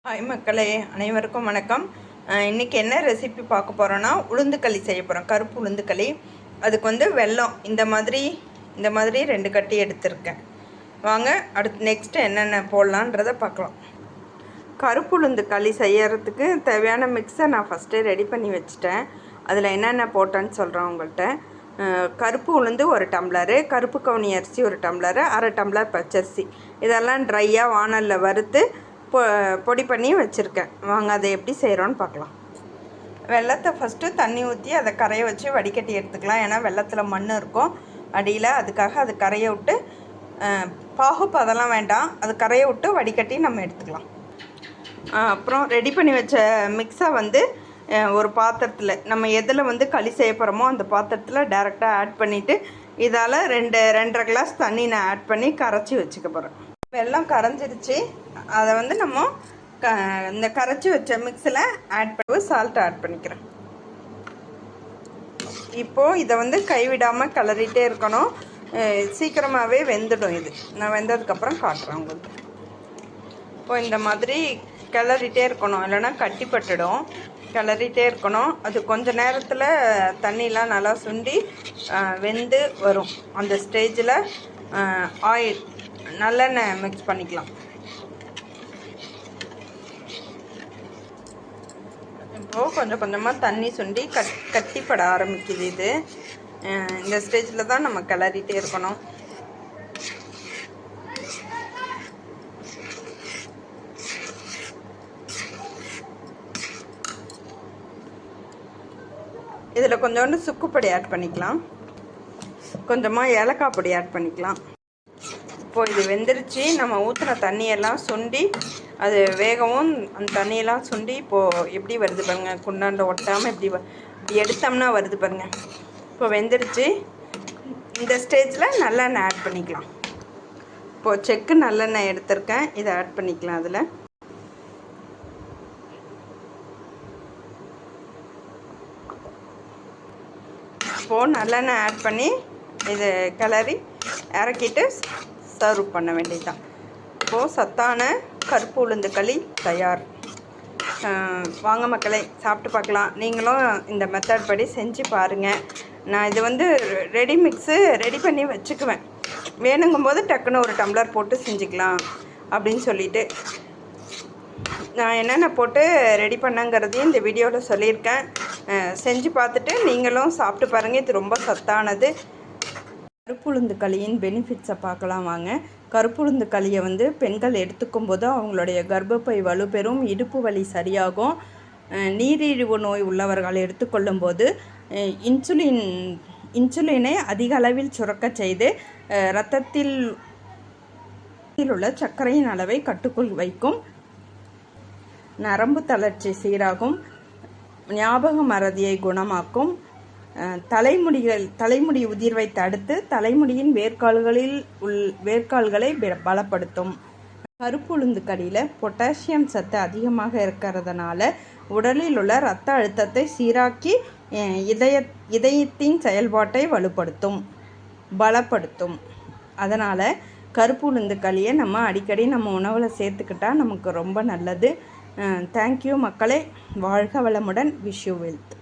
Hi மக்களே, அனைவருக்கும் வணக்கம். இன்றைக்கி என்ன ரெசிபி பார்க்க போகிறோன்னா, உளுந்துக்களி செய்ய போகிறோம். கருப்பு உளுந்துக்களி. அதுக்கு வந்து வெல்லம் இந்த மாதிரி 2 கட்டி எடுத்திருக்கேன். வாங்க அடுத்து நெக்ஸ்ட்டு என்னென்ன போடலான்றதை பார்க்கலாம். கருப்பு உளுந்துக்களி செய்யறதுக்கு தேவையான மிக்ஸை நான் ஃபஸ்ட்டே ரெடி பண்ணி வச்சுட்டேன். அதில் என்னென்ன போட்டேன்னு சொல்கிறேன் உங்கள்கிட்ட. கருப்பு உளுந்து 1 டம்ளரு, கருப்பு கவுனி அரிசி 1 டம்ளரு, 1/2 டம்ளர் பச்சரிசி, இதெல்லாம் ட்ரையாக வானலில் வறுத்து பொடி பண்ணி வச்சுருக்கேன். வாங்க அதை எப்படி செய்கிறோன்னு பார்க்கலாம். வெல்லத்தை ஃபஸ்ட்டு தண்ணி ஊற்றி அதை கரைய வச்சு வடிகட்டி எடுத்துக்கலாம். ஏன்னா வெல்லத்தில் மண் இருக்கும் அடியில், அதுக்காக அது கரைய விட்டு பாகுப்பு அதெல்லாம் வேண்டாம், அது கரைய விட்டு வடிகட்டி நம்ம எடுத்துக்கலாம். அப்புறம் ரெடி பண்ணி வச்ச மிக்ஸை வந்து ஒரு பாத்திரத்தில் நம்ம எதில் வந்து களி செய்ய போகிறோமோ அந்த பாத்திரத்தில் டைரெக்டாக ஆட் பண்ணிவிட்டு இதால் 2-2.5 கிளாஸ் தண்ணி நான் ஆட் பண்ணி கரைச்சி வச்சுக்க போகிறேன். வெல்லம் கரைஞ்சிருச்சு. அதை வந்து நம்ம இந்த கரைச்சி வச்ச மிக்ஸில் ஆட் பண்ணி சால்ட் ஆட் பண்ணிக்கிறேன். இப்போது இதை வந்து கைவிடாமல் கிளறிட்டே இருக்கணும். சீக்கிரமாகவே வெந்துடும். இது நான் வெந்ததுக்கப்புறம் காட்டுறேன் உங்களுக்கு. இப்போ இந்த மாதிரி கிளறிட்டே இருக்கணும், இல்லைன்னா கட்டி பட்டுடும். கிளறிட்டே இருக்கணும். அது கொஞ்ச நேரத்தில் தண்ணிலாம் நல்லா சுண்டி வெந்து வரும். அந்த ஸ்டேஜில் ஆயில் நல்லெண்ணெய் மிக்ஸ் பண்ணிக்கலாம். இப்போது கொஞ்சம் கொஞ்சமாக தண்ணி சுண்டி கட்டிப்பட ஆரம்பிக்குது. இது இந்த ஸ்டேஜில் தான் நம்ம கிளறிட்டே இருக்கணும். இதில் கொஞ்சோண்டு சுக்குப்பொடி ஆட் பண்ணிக்கலாம், கொஞ்சமாக ஏலக்காய் பொடி ஆட் பண்ணிக்கலாம். இப்போது இது வெந்துருச்சு. நம்ம ஊற்றின தண்ணியெல்லாம் சுண்டி அது வேகவும் அந்த தண்ணியெல்லாம் சுண்டி இப்போது எப்படி வருது பாருங்கள். குண்டாண்ட ஒட்டாமல் இப்படி எடுத்தோம்னா வருது பாருங்கள். இப்போ வெந்துருச்சு. இந்த ஸ்டேஜில் நல்லெண்ணெய் ஆட் பண்ணிக்கலாம். இப்போது செக்கு நல்லெண்ணெய் எடுத்திருக்கேன், இதை ஆட் பண்ணிக்கலாம். அதில் இப்போது நல்லெண்ணெய் ஆட் பண்ணி இது கிளறி இறக்கிட்டு சர்வ் பண்ண வேண்டியதுதான். இப்போது சத்தான கருப்பு உளுந்து களி தயார். வாங்க மக்களை, சாப்பிட்டு பார்க்கலாம். நீங்களும் இந்த மெத்தட் படி செஞ்சு பாருங்கள். நான் இது வந்து ரெடி மிக்ஸு ரெடி பண்ணி வச்சுக்குவேன். வேணுங்கும்போது டக்குன்னு 1 டம்ளர் போட்டு செஞ்சுக்கலாம் அப்படின்னு சொல்லிட்டு நான் என்னென்ன போட்டு ரெடி பண்ணங்கிறதையும் இந்த வீடியோவில் சொல்லியிருக்கேன். செஞ்சு பார்த்துட்டு நீங்களும் சாப்பிட்டு பாருங்கள். இது ரொம்ப சத்தானது. கருப்புளுந்து களியின் பெனிஃபிட்ஸை பார்க்கலாம் வாங்க. கருப்புளுந்து களியை வந்து பெண்கள் எடுத்துக்கும் போது அவங்களுடைய கர்ப்பப்பை வலுப்பெறும், இடுப்பு வலி சரியாகும். நீரிழிவு நோய் உள்ளவர்கள் எடுத்துக்கொள்ளும் போது இன்சுலினை அதிக அளவில் சுரக்க செய்து இரத்தத்தில் உள்ள சர்க்கரையின் அளவை கட்டுக்குள் வைக்கும். நரம்பு தளர்ச்சி சீராகும், ஞாபக மறதியை குணமாக்கும், தலைமுடி உதிர்வை தடுத்து தலைமுடியின் வேர்க்கால்களை பலப்படுத்தும். கருப்பு உளுந்து களியில் பொட்டாசியம் சத்து அதிகமாக இருக்கிறதுனால உடலில் உள்ள இரத்த அழுத்தத்தை சீராக்கி இதயத்தின் செயல்பாட்டை பலப்படுத்தும். அதனால் கருப்பு உளுந்து களியை நம்ம அடிக்கடி நம்ம உணவில் சேர்த்துக்கிட்டால் நமக்கு ரொம்ப நல்லது. தேங்க்யூ மக்களே. வாழ்க வளமுடன். Wish you wealth.